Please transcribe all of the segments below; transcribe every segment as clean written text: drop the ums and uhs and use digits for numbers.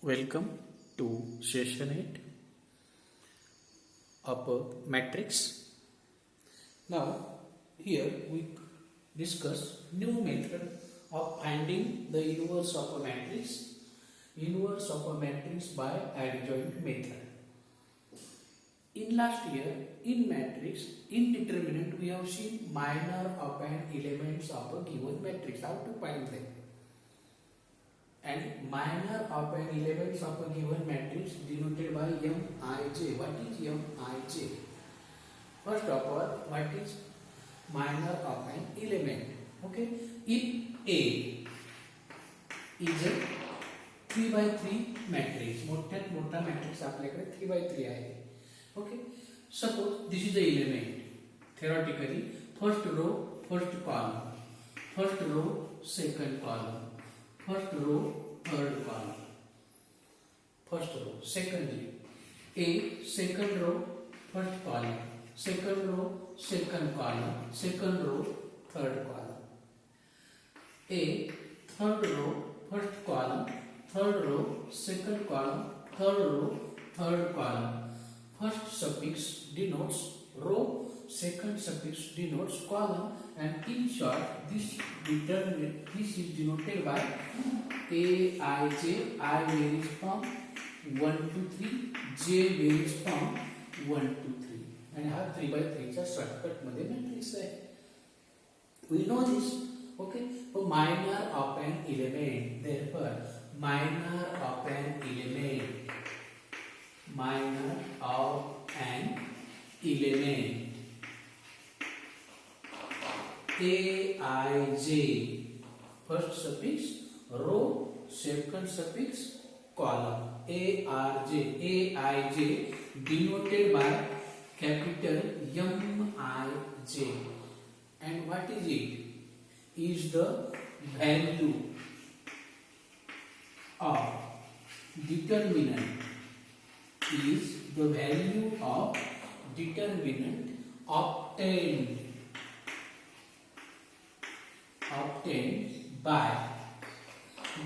Welcome to session 8 of a matrix. Now, here we discuss new method of finding the inverse of a matrix. Inverse of a matrix by adjoint method. In last year, in matrix, in determinant, we have seen minor occupant elements of a given matrix. How to find them? And minor occupant elements of a given matrix denoted by Mij. What is Mij? First of all, what is minor occupant element? Okay, if A is a 3 by 3 matrix, मोठ्यात मोठा matrix आपल्याकडे 3 by 3 आहे. Okay, suppose this is the element. Theoretically, first row, first column, first row, second column. First row, third column. First row, secondly, A, second row, first column, second row, second column, second row, third column. A, third row, first column, third row, second column, third row, third column. First suffix denotes row, second suffix denotes column, and in short, this is denoted by A, I, J. I varies from 1 to 3, J varies from 1 to 3, and हा 3 by 3 चा shortcut मध्ये matrix आहे. We know this. Okay, so minor occupant element. Therefore, minor occupant element. Minor occupant element. Aij, first suffix row, second suffix column. Aij denoted by capital Mij. And what is it? Is the value of determinant. Is the value of determinant obtained by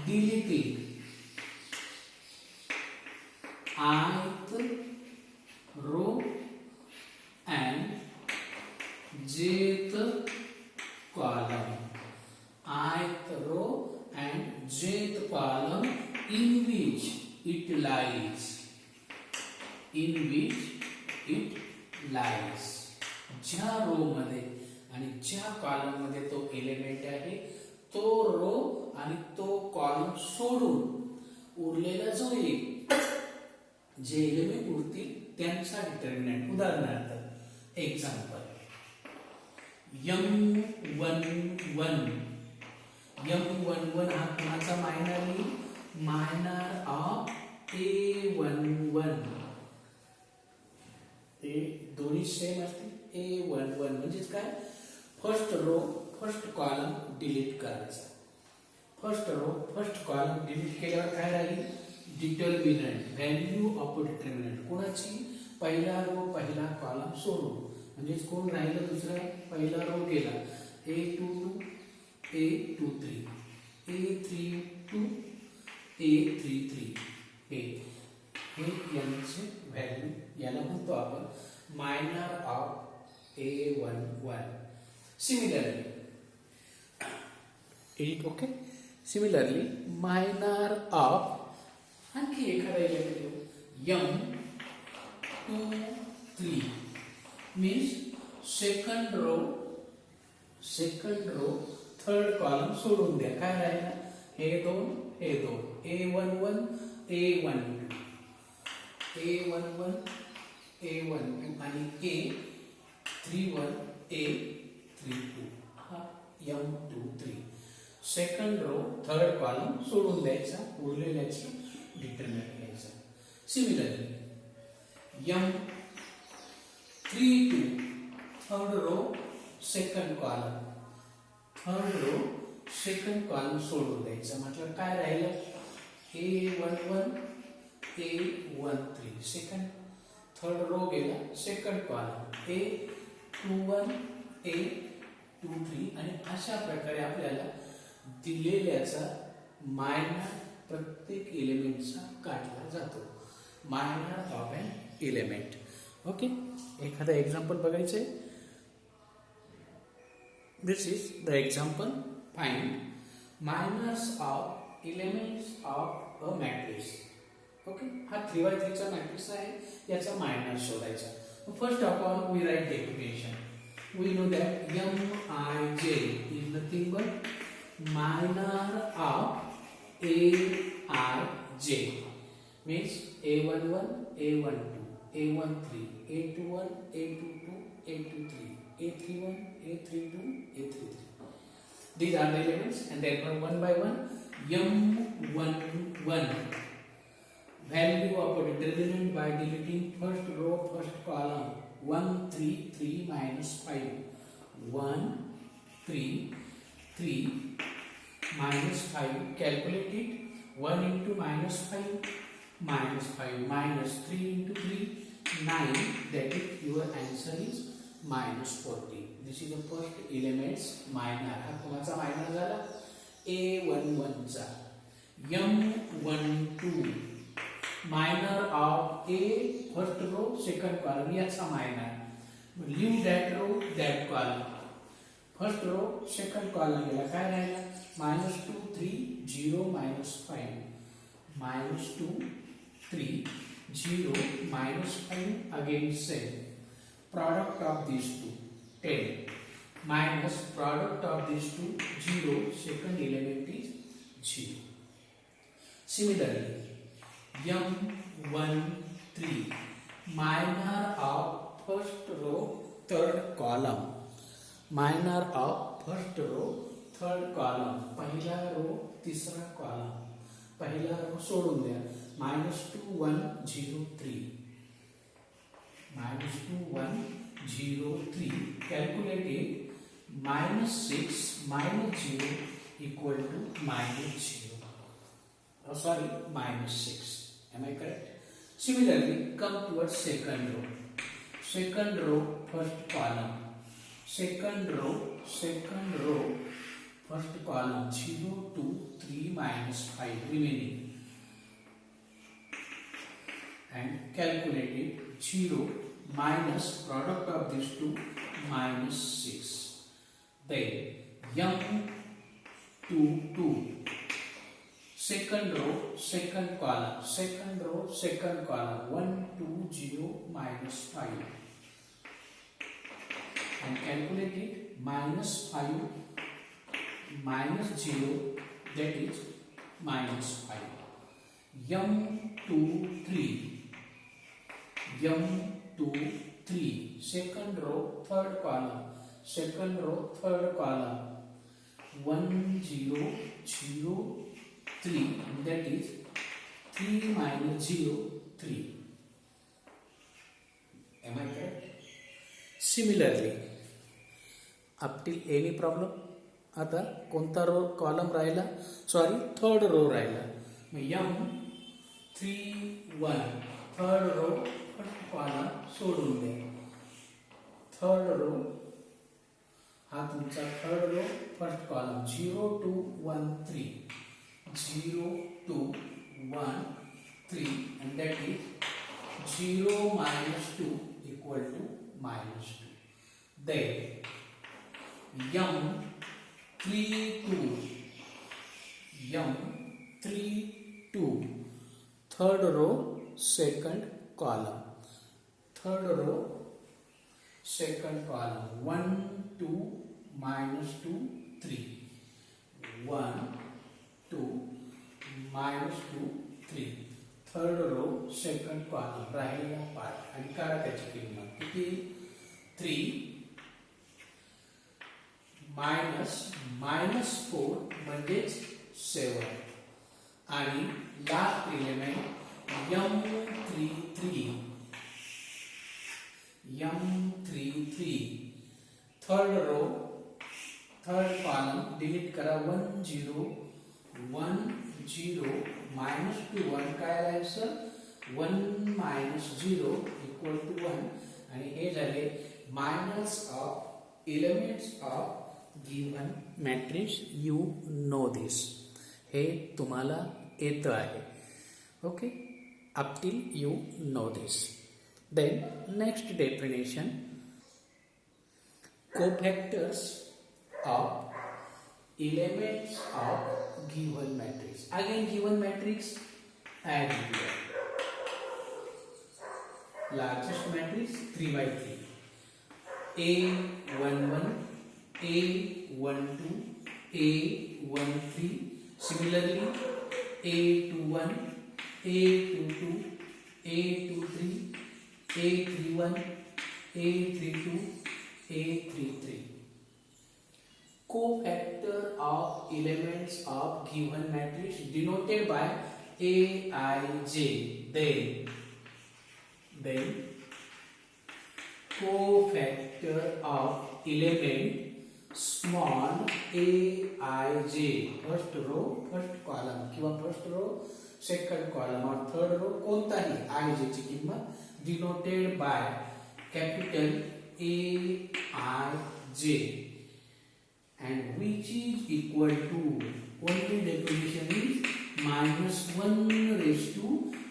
deleting ith row and jth column. Ith row and jth column in which it lies. In which it lies. ज्या row मध्ये आणि ज्या column मध्ये तो element आहे तो row आणि तो कॉलम सोडून उरलेला जो एक जे एलिमेंट उरतील त्यांचा डिटर्मिनंट. उदाहरणार्थ एक्झाम्पल M11 हा कोणाचा मायनर मायनर ऑफ A11. हे दोन्ही सेम असतील. A11 म्हणजेच काय? First row first column delete करायचा. First row first column delete केल्यावर काय राहील? Determinant, value of determinant. कोणाची? पहिला रो पहिला कॉलम सोडून. म्हणजेच कोण राहिलं? दुसरा पहिला रो गेला. A22 A23 A32 A33 हे यांचे व्हॅल्यू याला म्हणतो आपण minor of A11. Similarly, okay. Similarly, minor of आणखी एखादा element M23 means second row third column सोडून द्या. काय राहिला? हे दोन A11 A12 आणि A31 A32 हा M23. Second row third column सोडून द्यायचा, उरलेल्याची डिटर्मिनंट घ्यायचा. Similarly M32 third row second column सोडून द्यायचा. मतलब काय राहिलं? A11 A13 second third row गेला, सेकंड कॉलम A21 A23 आणि अशा प्रकारे आपल्याला दिलेल्याचा मायनर प्रत्येक एलिमेंटचा काढला जातो. Minor of an element. Okay, एखादा एक्झाम्पल बघायचं आहे. This is the example. Find minors of elements of a matrix. Okay, हा 3x3 चा मॅट्रिक्स आहे, याचा मायनर शोधायचा. First of all we write definition. We know that Mij is nothing but minor of Aij, means A11, A12, A13, A21, A22, A23, A31, A32, A33. These are the elements, and therefore one by one M11 value of a determinant by deleting first row, first column. 1 3 3 minus 5. 1 3 3 minus 5. Calculate it. 1 into minus 5 minus 5 minus 3 into 3 9. That is your answer is minus 40. This is the first elements minor. हा कोणाचा minor झाला? A11 चा. M12 minor of A first row second column, याचा minor. Leave that row that column. First row second column गेला, काय राहिला? minus 2 3 0 minus 5 minus 2 3 0 minus 5 again same. Product of these two 10 minus product of these two 0. Second element is 0. Similarly M13 minor of first row third column. Minor of first row third column. पहिला row तिसरा column. पहिला row सोडून द्या. -2 1 0 3 -2 1 0 3. Calculate it. -6 -0 equal to -0. Oh, sorry, -6. Am I correct? Similarly, come towards second row. Second row, first column. Second row, first column. 0 2 3 minus 5 remaining. And calculate it. 0 minus product of these two -6. Then M22. Second row, second column. Second row, second column. 1 2 0 minus 5. And calculate it. -5 -0, that is -5. M23. Second row, third column. Second row, third column. 1 0 0 3, that is 3 minus 0 3. Am I correct? Similarly, up till any problem. आता कोणता row column राहिला? Sorry, third row राहिला. M31 third row first column सोडून द्या. Third row हा तुमचा third row first column. 0 2 1 3 0 2 1 3, and that is 0 minus 2 equal to -2. Then M32 third row second column. Third row second column. 1 2 minus 2 3 1 2 minus 2 3. Third row second column. राहिलेला part आणि काढा त्याची किंमत किती? 3 minus -4 म्हणजेच 7. आणि last element M33 third row third column. Delete करा. 1 0 1 0 -2 1. काय राहायचं? 1 -0 equal to 1. आणि हे झाले minors of elements of given matrix. You know this. हे तुम्हाला येतं आहे. Okay, up till you know this. Then next definition, cofactors of elements of given matrix. Again given matrix, add here. Largest matrix 3 by 3. A11, A12, A13. Similarly, A21, A22, A23, A31, A32, A33. Cofactor of elements of given matrix denoted by Aij. Then cofactor of element small aij, first row first column किंवा first row second column or third row कोणताही ij ची किंमत denoted by capital Aij and which is equal to, only definition is -1 raised to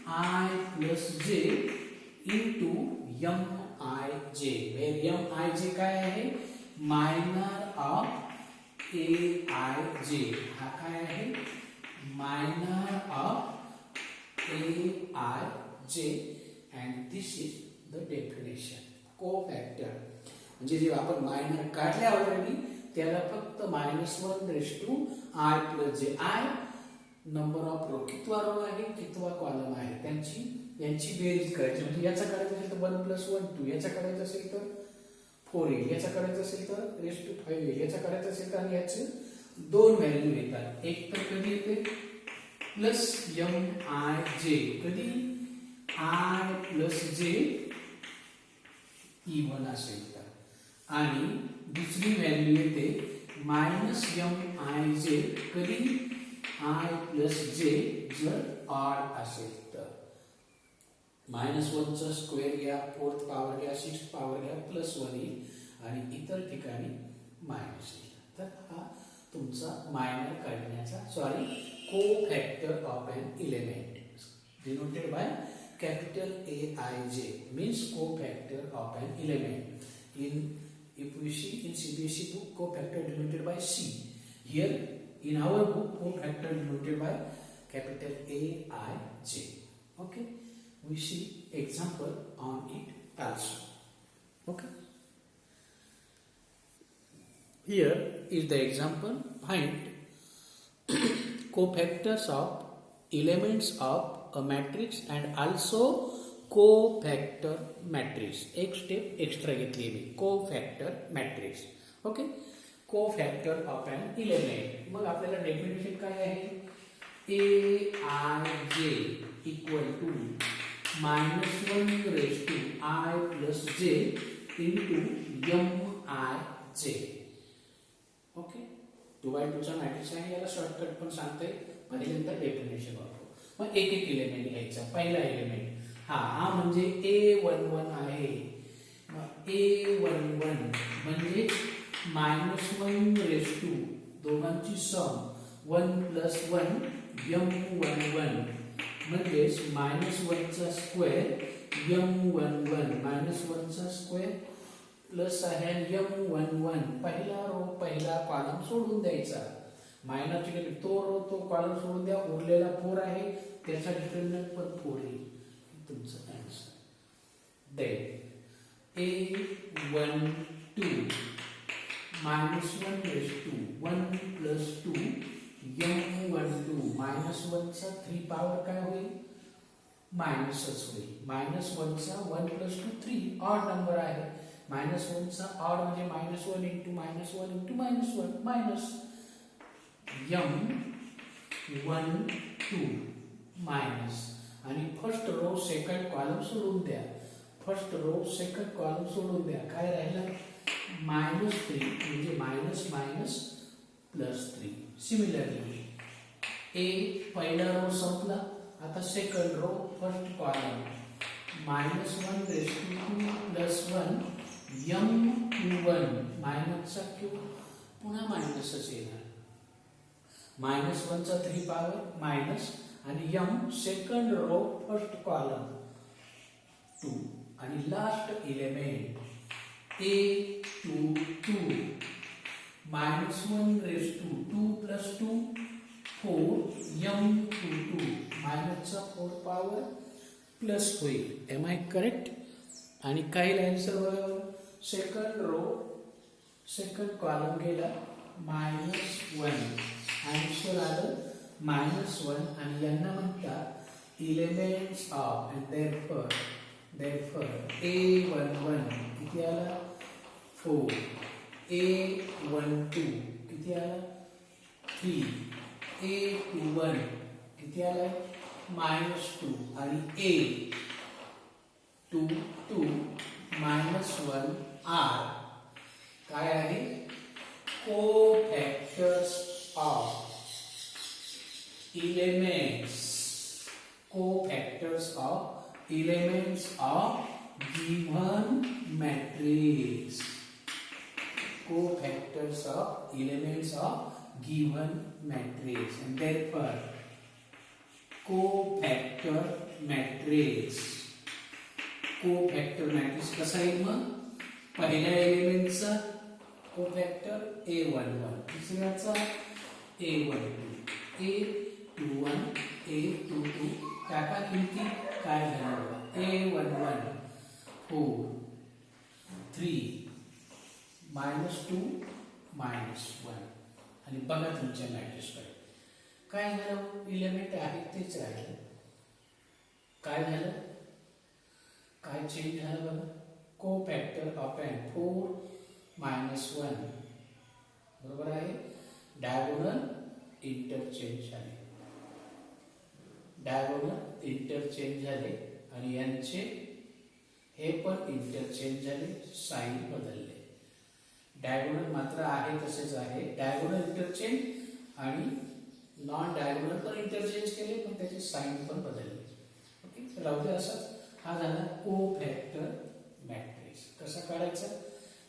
I plus j into mij, where mij काय आहे, minor of aij. हा काय आहे, minor of aij and this is the definition. Cofactor म्हणजे जे आपण minor काढले already त्याला फक्त -1 raise to I plus j. I number of row, कितवा रो आहे कितवा कॉलम आहे यांची बेरीज करायची. म्हणजे याचा करायचं असेल तर 1 + 1 2, याचा करायचं असेल तर 4 येईल, याचा करायचं असेल तर रेस टू 5 येईल, याचा करायचं असेल तर आणि याचे दोन व्हॅल्यू येतात. एक तर कधी येते +mij, कधी I plus j E1 असेल तर, आणि दुसरी व्हॅल्यू येते -mij, कधी I plus j जर ऑड असेल तर. -1 चा स्क्वेअर घ्या, 4th पॉवर घ्या, 6th पॉवर घ्या, +1 येईल आणि इतर ठिकाणी मायनस येईल. तर हा तुमचा मायनर काढण्याचा cofactor of an element denoted by capital Aij means cofactor of an element. If we see in CBSE book, cofactor denoted by C. Here in our book, cofactor denoted by capital Aij. Okay, we see example on it also. Okay, here is the example. Find cofactors of elements of a matrix and also cofactor matrix. एक step extra घेतली मी, cofactor matrix. Okay, cofactor of an element. मग आपल्याला definition काय आहे, aij equal to -1 raised to I plus j into mij. Okay, 2x2 चा matrix आहे, याला shortcut पण सांगता येईल. पहिल्यांदा डेफिनेशन वापरू. मग एक एक एलिमेंट घ्यायचा. पहिला एलिमेंट हा म्हणजे A11 आहे. मग A11 म्हणजे -1 रेस टू दोघांची सम 1 + 1 M11 म्हणजे -1 चा स्क्वेअर M11 -1 चा स्क्वेअर प्लस आहे M11. पहिला रो पहिला कॉलम सोडून द्यायचा, मायनरची केली तो रो तो कॉलम सोडून द्या, उरलेला 4 आहे त्याचा डिटरमिनंट पण 4 येईल. तुमचं answer. Then A12 -1 raise to 1 + 2 M12 -1 चा 3 पॉवर काय होईल, मायनसच होईल. -1 चा 1 + 2 3 ऑड नंबर आहे. -1 चा ऑड म्हणजे -1 × -1 × -1 मायनस M12 मायनस आणि फर्स्ट रो सेकंड कॉलम सोडून द्या. फर्स्ट रो सेकंड कॉलम सोडून द्या, काय राहिलं -3 म्हणजे मायनस +3. सिमिलरली ए पहिला रो संपला, आता second row first column -1 raise to 2 + 1 M21 मायनसचा क्यूब पुन्हा मायनसच येणार. -1 चा 3 पॉवर मायनस आणि m second row first column 2 आणि last element a22 -1 raised to 2 plus 2 4 m22 मायनसचा 4 पॉवर प्लस होईल. Am I correct? आणि काही आन्सर बरोबर. सेकंड रो सेकंड कॉलम गेला -1 आन्सर आलं -1 आणि यांना म्हणतात elements of and therefore a11 किती आला 4 a12 किती आला 3 a21 किती आला -2 आणि a22 -1 आर काय आहे cofactors of elements cofactors of elements of given matrix cofactors of elements of given matrix and therefore cofactor matrix कसा येईल मग पहिल्या एलिमेंटचा कोफॅक्टर a11 दुसऱ्याचा a12 a21 a22 काका किमती काय झालं a11 4 3 -2 -1 आणि बघा तुमच्या मॅट्रिक्सकडे काय झालं एलिमेंट आहे तेच राहिले. काय झालं काय चेंज झालं बघा कोफॅक्टर ऑफ अँड 4 -1 बरोबर आहे. डायगोनल इंटरचेंज झाले आणि यांचे हे पण इंटरचेंज झाले साइन बदलले. डायगोनल मात्र आहे तसेच आहे. डायगोनल इंटरचेंज आणि नॉन डायगोनल पण इंटरचेंज केले पण त्याचे साइन पण बदलले. ओके तर राहू दे असंच. हा झाला कोफॅक्टर मॅट्रिक्स. कसा काढायचा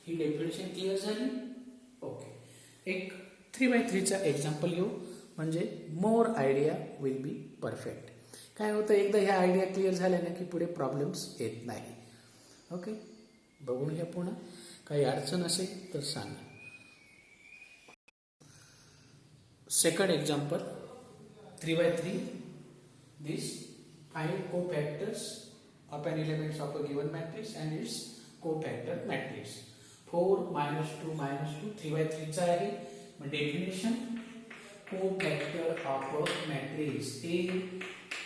ही डेफिनेशन क्लिअर झाली. ओके एक 3x3 चा एक्झाम्पल घेऊ म्हणजे मोर आयडिया विल बी परफेक्ट. काय होतं एकदा ह्या आयडिया क्लिअर झाल्या ना की पुढे प्रॉब्लेम्स येत नाही. ओके बघून घ्या पुन्हा. काही अडचण असेल तर सांगा. Second example 3x3 this find cofactors of an elements of a given matrix and its cofactor matrix 4 -2 -2 3x3 चा आहे. मग definition cofactor of a matrix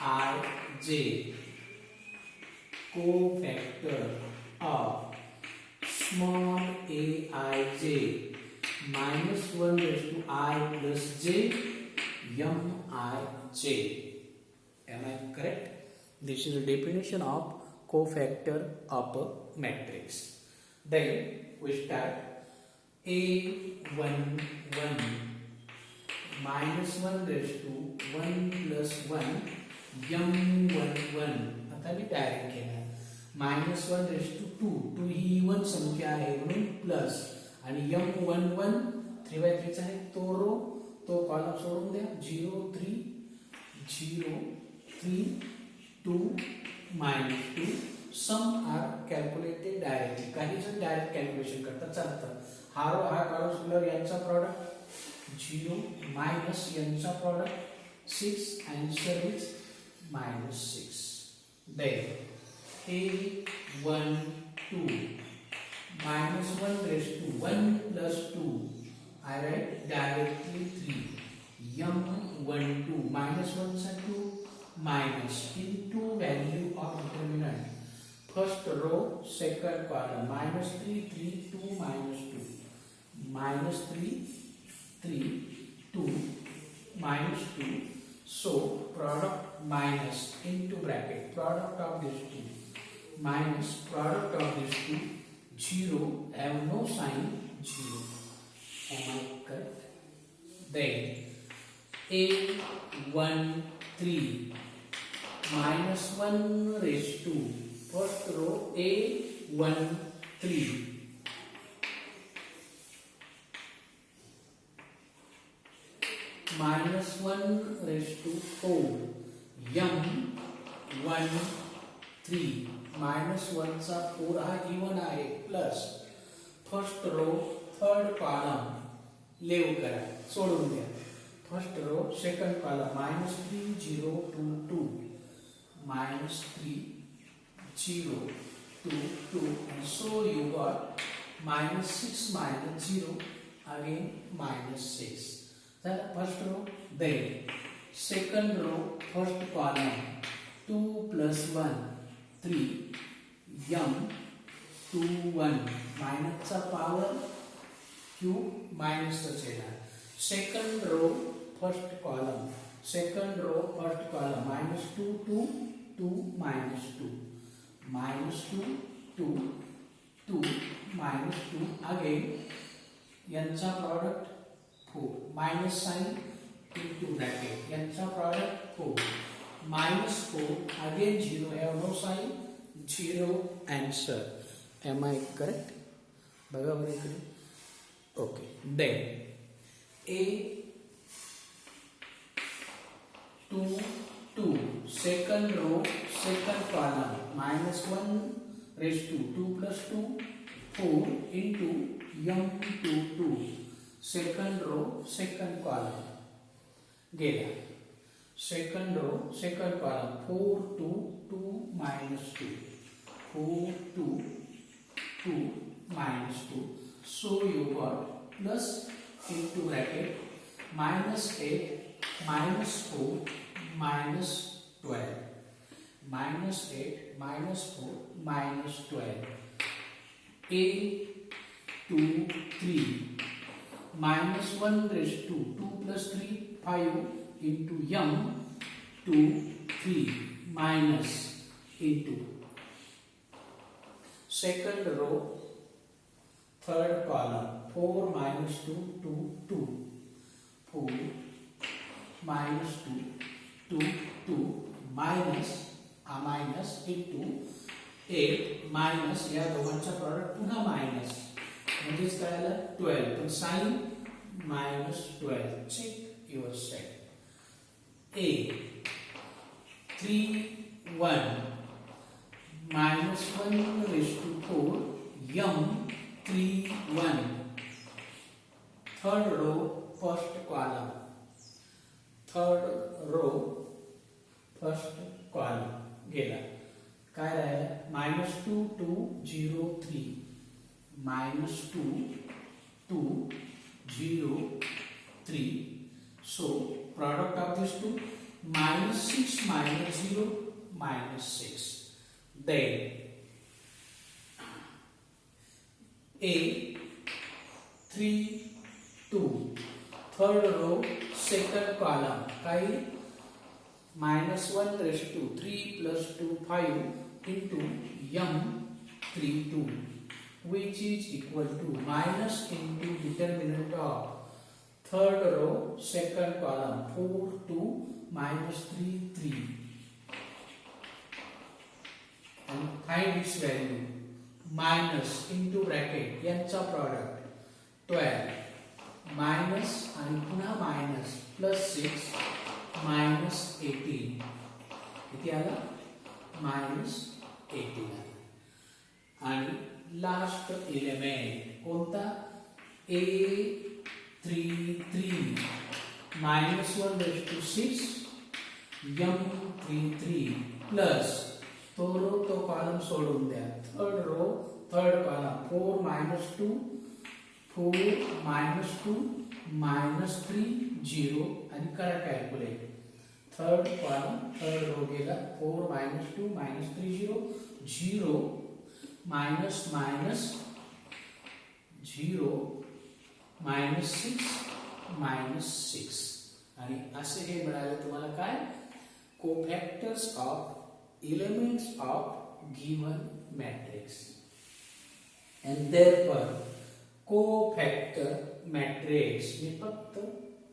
Aij cofactor of small aij -1 raised to I plus j mij. Am I correct? This is a definition of cofactor of a matrix. Then we start a11 -1 raised to 1 plus 1 m11. आता मी direct केला -1 raised to 2 he even संख्या आहे म्हणून plus आणि m11 3x3 चा आहे तो row तो कॉलम सोडून द्या 0 3 0 3 2 -2 सम आर कॅल्क्युलेटेड डायरेक्टली. काही जण डायरेक्ट कॅल्क्युलेशन करतात चालतं. हा रो हा कॉलम सोडल्यावर यांचा प्रॉडक्ट 0 मायनस यांचा प्रॉडक्ट 6 आन्सर इज -6. देन a12 -1 raised to 1 plus 2 I write directly 3 m12 -1 सा 2 minus into value of determinant first row second column -3 3 2 -2 -3 3 2 -2 so product minus into bracket product of these two minus product of these two 0 have no sign 0. Am I correct? Then a13 -1 raised to first row a13 -1 raised to 4 1 3 minus 1 चा 4 हा even आहे plus first row third column leave करा सोडून द्या first row second column minus 3 0 2 2 minus 3 0 2 2 and so you got minus 6 minus 0 again minus 6 that first row then second row first column 2 plus 1 3 m 2 1 minus चा power q minus चा चेला second row first column minus 2 2 2 minus 2 minus 2 2 2 minus 2 again यांचा product 4 minus sign into bracket यांचा product 4 minus 4 again 0 have no sign 0 answer am I correct बघा बरं इकडे okay then a 2 2 second row second column minus 1 raised to 2 plus 2 4 into m2 2 second row second column गेला second row second column 4 2 2 minus 2 4 2 2 minus 2 so you got plus into bracket minus 8 minus 4 minus 12 minus 8 minus 4 minus 12 a 2 3 minus 1 raised to 2 plus 3 5 into m 2 3 minus into second row third column 4 minus 2 2 2 4 minus 2 2 2 minus minus into 8 minus या दोघांचा product पुन्हा minus म्हणजेच काय आलं 12 पण sign minus 12 check your set a 3 1 minus 1 raised to 4 m 3 1 third row first column गेला काय राहिलं minus 2 2 0 3 minus 2 2 0 3 so product of these two minus 6 minus 0 minus 6 then a 3 2 third row second column काय minus 1 raised to 3 plus 2 5 into m 3 2 which is equal to minus into determinant of third row second column 4 2 minus 3 3 and find its value minus into bracket यांचा product 12 minus आणि पुन्हा minus plus 6 minus 18 किती आला minus 18 आणि last element कोणता a 3 3 minus 1 raised to 6 m 3 3 plus तो row तो column सोडून द्या third row third column 4 minus 2 4 minus 2 minus 3 0 आणि करा calculate third column third row गेला 4 minus 2 minus 3 0 0 minus minus 0 minus 6 minus 6 आणि असे हे मिळाले तुम्हाला काय कोफॅक्टर्स of elements of given matrix and therefore cofactor matrix में फक्त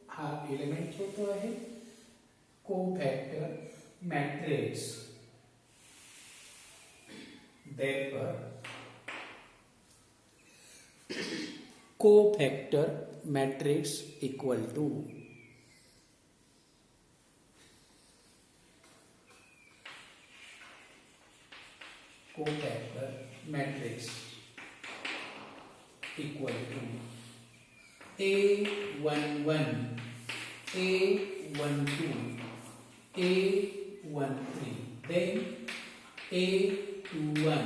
हा एलिमेंट होतो आहे cofactor matrix therefore cofactor matrix equal to cofactor matrix equal to A11, A12, A13, then A21,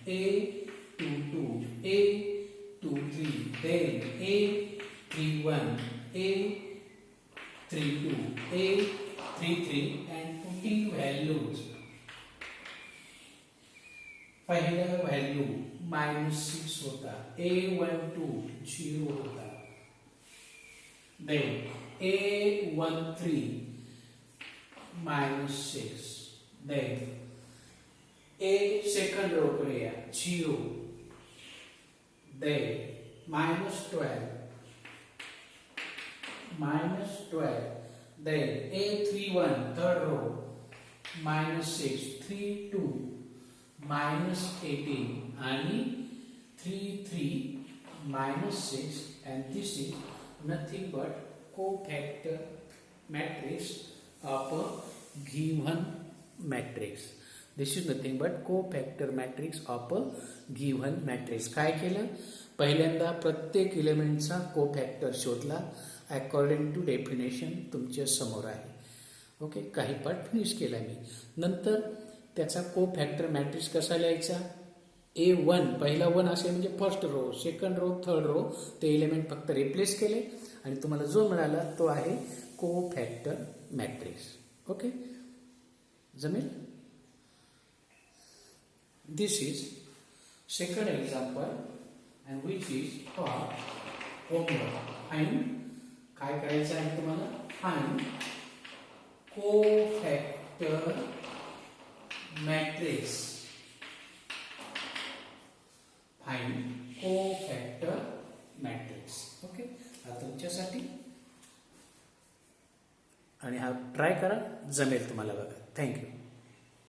A22, A23, then A31, A32, A33 and putting values. पहिला value -6 होता, A12 0 होता, then A13 -6, then A second row कडे या 0, then -12, then A31 third row -6, 32 -18 आणि 33 -6 and this is nothing but cofactor matrix of a given matrix. This is nothing but cofactor matrix of a given matrix. काय केलं? पहिल्यांदा प्रत्येक एलिमेंटचा कोफॅक्टर शोधला according to definition तुमच्या समोर आहे. ओके, काही पार्ट फिनिश केला मी. नंतर त्याचा कोफॅक्टर मॅट्रिक्स कसा लिहायचा? A1 पहिला 1 असेल म्हणजे first row, second row, third row ते एलिमेंट फक्त रिप्लेस केले आणि तुम्हाला जो मिळाला तो आहे कोफॅक्टर मॅट्रिक्स. ओके, जमेल? This is second example and which is for homework. Find काय करायचं आहे तुम्हाला? Find cofactor matrix. Find cofactor matrix. Okay, हा तुमच्यासाठी आणि हा ट्राय करा, जमेल तुम्हाला बघा. थँक्यू.